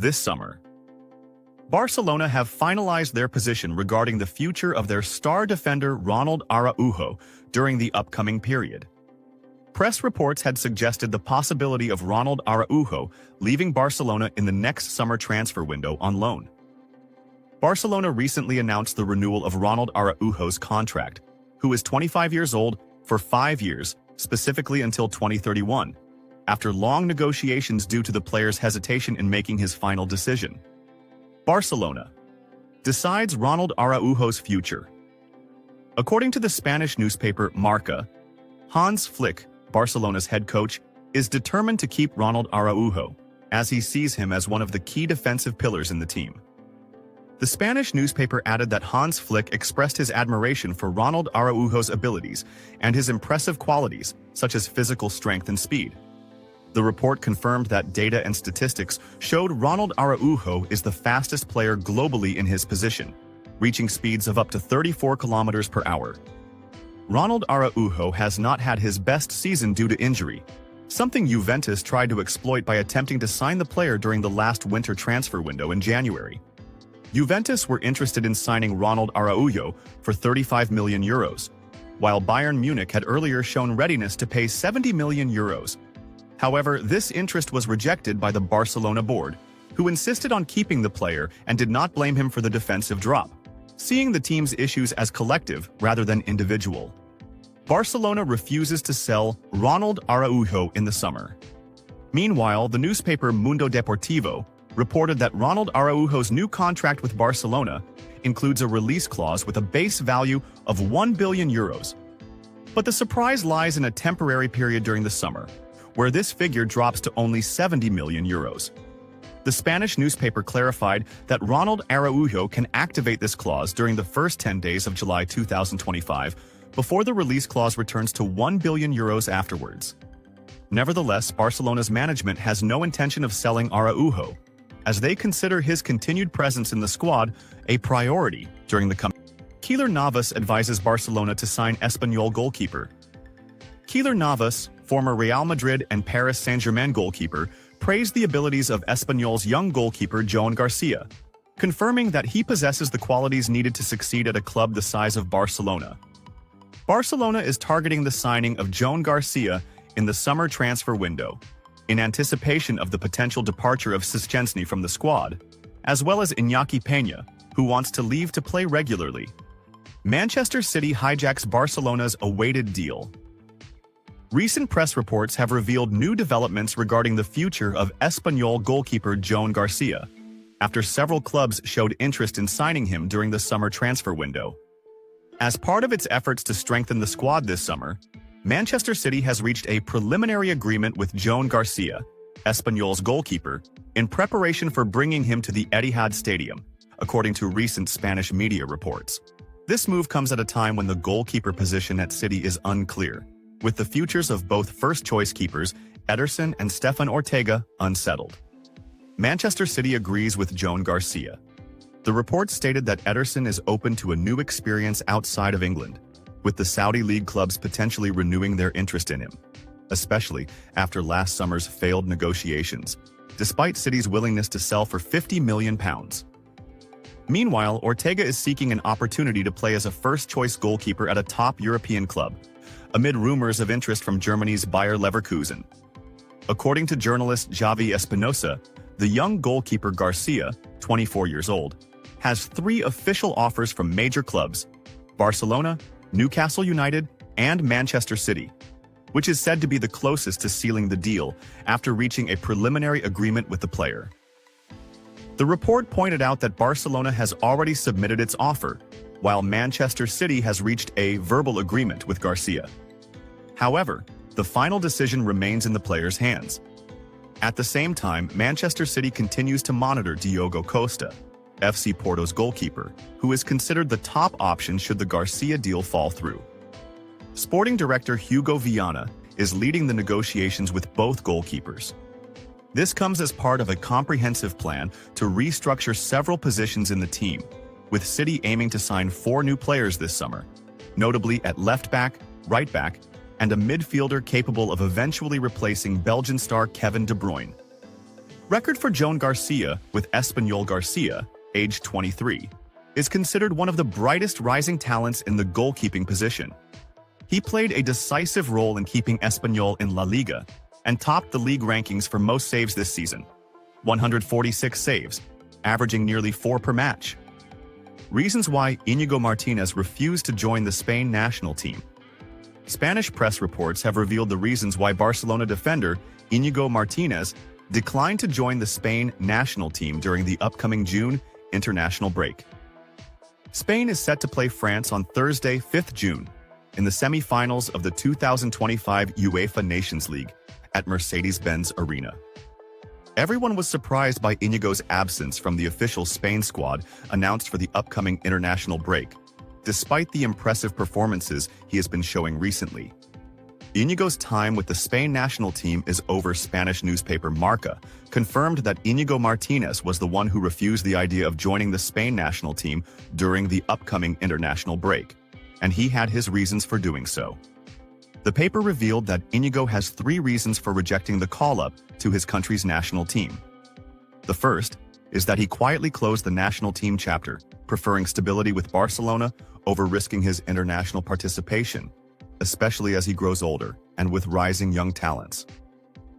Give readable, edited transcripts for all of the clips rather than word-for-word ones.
this summer. Barcelona have finalized their position regarding the future of their star defender Ronald Araujo during the upcoming period. Press reports had suggested the possibility of Ronald Araujo leaving Barcelona in the next summer transfer window on loan. Barcelona recently announced the renewal of Ronald Araujo's contract, who is 25 years old, for 5 years, specifically until 2031, after long negotiations due to the player's hesitation in making his final decision. Barcelona decides Ronald Araujo's future. According to the Spanish newspaper Marca, Hans Flick, Barcelona's head coach, is determined to keep Ronald Araujo, as he sees him as one of the key defensive pillars in the team. The Spanish newspaper added that Hans Flick expressed his admiration for Ronald Araujo's abilities and his impressive qualities, such as physical strength and speed. The report confirmed that data and statistics showed Ronald Araujo is the fastest player globally in his position, reaching speeds of up to 34 kilometers per hour. Ronald Araujo has not had his best season due to injury, something Juventus tried to exploit by attempting to sign the player during the last winter transfer window in January. Juventus were interested in signing Ronald Araujo for 35 million euros, while Bayern Munich had earlier shown readiness to pay 70 million euros. However, this interest was rejected by the Barcelona board, who insisted on keeping the player and did not blame him for the defensive drop, seeing the team's issues as collective rather than individual. Barcelona refuses to sell Ronald Araujo in the summer. Meanwhile, the newspaper Mundo Deportivo reported that Ronald Araujo's new contract with Barcelona includes a release clause with a base value of 1 billion euros. But the surprise lies in a temporary period during the summer, where this figure drops to only 70 million euros. The Spanish newspaper clarified that Ronald Araujo can activate this clause during the first 10 days of July 2025, before the release clause returns to 1 billion euros afterwards. Nevertheless, Barcelona's management has no intention of selling Araujo, as they consider his continued presence in the squad a priority during the coming. Keylor Navas advises Barcelona to sign Espanyol goalkeeper. Keylor Navas, former Real Madrid and Paris Saint-Germain goalkeeper, praised the abilities of Espanyol's young goalkeeper Joan Garcia, confirming that he possesses the qualities needed to succeed at a club the size of Barcelona. Barcelona is targeting the signing of Joan Garcia in the summer transfer window, in anticipation of the potential departure of Szczęsny from the squad, as well as Iñaki Peña, who wants to leave to play regularly. Manchester City hijacks Barcelona's awaited deal. Recent press reports have revealed new developments regarding the future of Espanyol goalkeeper Joan Garcia, after several clubs showed interest in signing him during the summer transfer window. As part of its efforts to strengthen the squad this summer, Manchester City has reached a preliminary agreement with Joan Garcia, Espanyol's goalkeeper, in preparation for bringing him to the Etihad Stadium, according to recent Spanish media reports. This move comes at a time when the goalkeeper position at City is unclear, with the futures of both first-choice keepers, Ederson and Stefan Ortega, unsettled. Manchester City agrees with Joan Garcia. The report stated that Ederson is open to a new experience outside of England, with the Saudi League clubs potentially renewing their interest in him, especially after last summer's failed negotiations, despite City's willingness to sell for £50 million. Meanwhile, Ortega is seeking an opportunity to play as a first-choice goalkeeper at a top European club, amid rumors of interest from Germany's Bayer Leverkusen. According to journalist Javi Espinosa, the young goalkeeper Garcia, 24 years old, has 3 official offers from major clubs: Barcelona, Newcastle United, and Manchester City, which is said to be the closest to sealing the deal after reaching a preliminary agreement with the player. The report pointed out that Barcelona has already submitted its offer, while Manchester City has reached a verbal agreement with Garcia. However, the final decision remains in the player's hands. At the same time, Manchester City continues to monitor Diogo Costa, FC Porto's goalkeeper, who is considered the top option should the Garcia deal fall through. Sporting director Hugo Viana is leading the negotiations with both goalkeepers. This comes as part of a comprehensive plan to restructure several positions in the team, with City aiming to sign 4 new players this summer, notably at left back, right back, and a midfielder capable of eventually replacing Belgian star Kevin De Bruyne. Record for Joan Garcia with Espanyol Garcia, age 23, is considered one of the brightest rising talents in the goalkeeping position. He played a decisive role in keeping Espanyol in La Liga and topped the league rankings for most saves this season, 146 saves, averaging nearly 4 per match. Reasons why Íñigo Martínez refused to join the Spain national team. Spanish press reports have revealed the reasons why Barcelona defender Íñigo Martínez declined to join the Spain national team during the upcoming June international break. Spain is set to play France on Thursday, 5th June, in the semi-finals of the 2025 UEFA Nations League at Mercedes-Benz Arena. Everyone was surprised by Íñigo's absence from the official Spain squad announced for the upcoming international break, despite the impressive performances he has been showing recently. Íñigo's time with the Spain national team is over. Spanish newspaper Marca confirmed that Íñigo Martínez was the one who refused the idea of joining the Spain national team during the upcoming international break, and he had his reasons for doing so. The paper revealed that Íñigo has 3 reasons for rejecting the call-up to his country's national team. The first is that he quietly closed the national team chapter, preferring stability with Barcelona over risking his international participation, especially as he grows older and with rising young talents.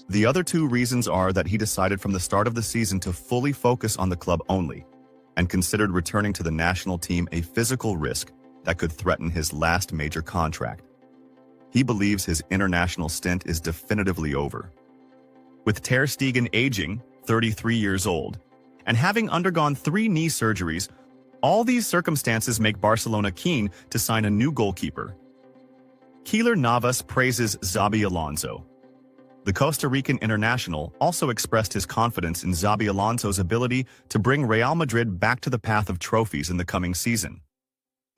The other 2 reasons are that he decided from the start of the season to fully focus on the club only, and considered returning to the national team a physical risk that could threaten his last major contract. He believes his international stint is definitively over. With Ter Stegen aging, 33 years old, and having undergone 3 knee surgeries, all these circumstances make Barcelona keen to sign a new goalkeeper. Keylor Navas praises Xabi Alonso. The Costa Rican international also expressed his confidence in Xabi Alonso's ability to bring Real Madrid back to the path of trophies in the coming season.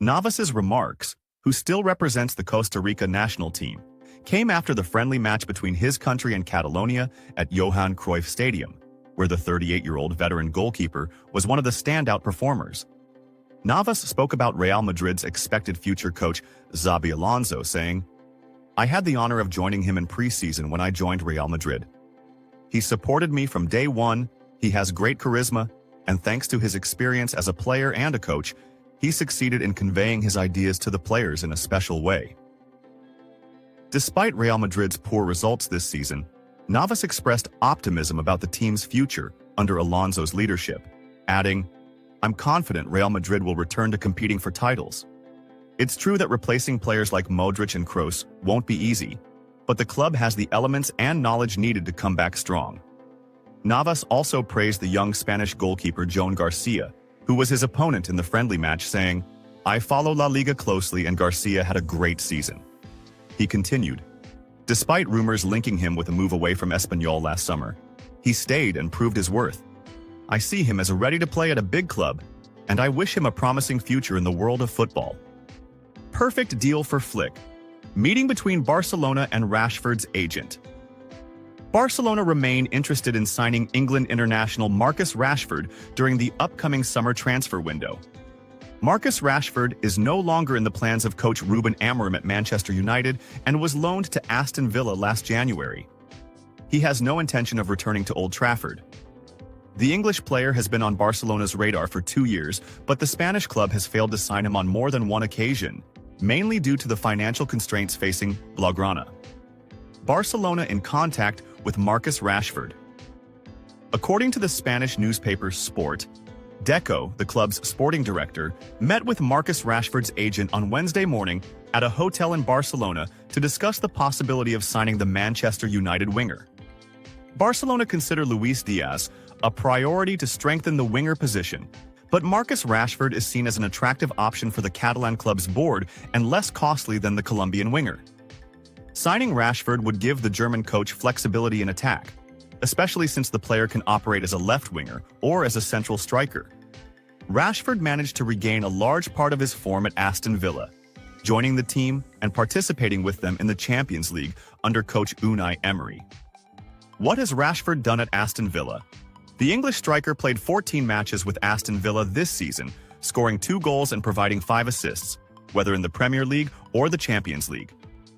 Navas's remarks, who still represents the Costa Rica national team, came after the friendly match between his country and Catalonia at Johan Cruyff Stadium, where the 38-year-old veteran goalkeeper was one of the standout performers. Navas spoke about Real Madrid's expected future coach Xabi Alonso, saying, "I had the honor of joining him in pre-season when I joined Real Madrid. He supported me from day one, he has great charisma, and thanks to his experience as a player and a coach, he succeeded in conveying his ideas to the players in a special way." Despite Real Madrid's poor results this season, Navas expressed optimism about the team's future under Alonso's leadership, adding, "I'm confident Real Madrid will return to competing for titles. It's true that replacing players like Modric and Kroos won't be easy, but the club has the elements and knowledge needed to come back strong." Navas also praised the young Spanish goalkeeper Joan Garcia, who was his opponent in the friendly match, saying, "I follow La Liga closely and Garcia had a great season." He continued, "Despite rumors linking him with a move away from Espanyol last summer, he stayed and proved his worth. I see him as ready to play at a big club, and I wish him a promising future in the world of football." Perfect deal for Flick. Meeting between Barcelona and Rashford's agent. Barcelona remain interested in signing England international Marcus Rashford during the upcoming summer transfer window. Marcus Rashford is no longer in the plans of coach Ruben Amorim at Manchester United and was loaned to Aston Villa last January. He has no intention of returning to Old Trafford. The English player has been on Barcelona's radar for 2 years, but the Spanish club has failed to sign him on more than one occasion, mainly due to the financial constraints facing Blaugrana. Barcelona in contact with Marcus Rashford. According to the Spanish newspaper Sport, Deco, the club's sporting director, met with Marcus Rashford's agent on Wednesday morning at a hotel in Barcelona to discuss the possibility of signing the Manchester United winger. Barcelona consider Luis Diaz a priority to strengthen the winger position, but Marcus Rashford is seen as an attractive option for the Catalan club's board and less costly than the Colombian winger. Signing Rashford would give the German coach flexibility in attack, especially since the player can operate as a left winger or as a central striker. Rashford managed to regain a large part of his form at Aston Villa, joining the team and participating with them in the Champions League under coach Unai Emery. What has Rashford done at Aston Villa? The English striker played 14 matches with Aston Villa this season, scoring 2 goals and providing 5 assists, whether in the Premier League or the Champions League.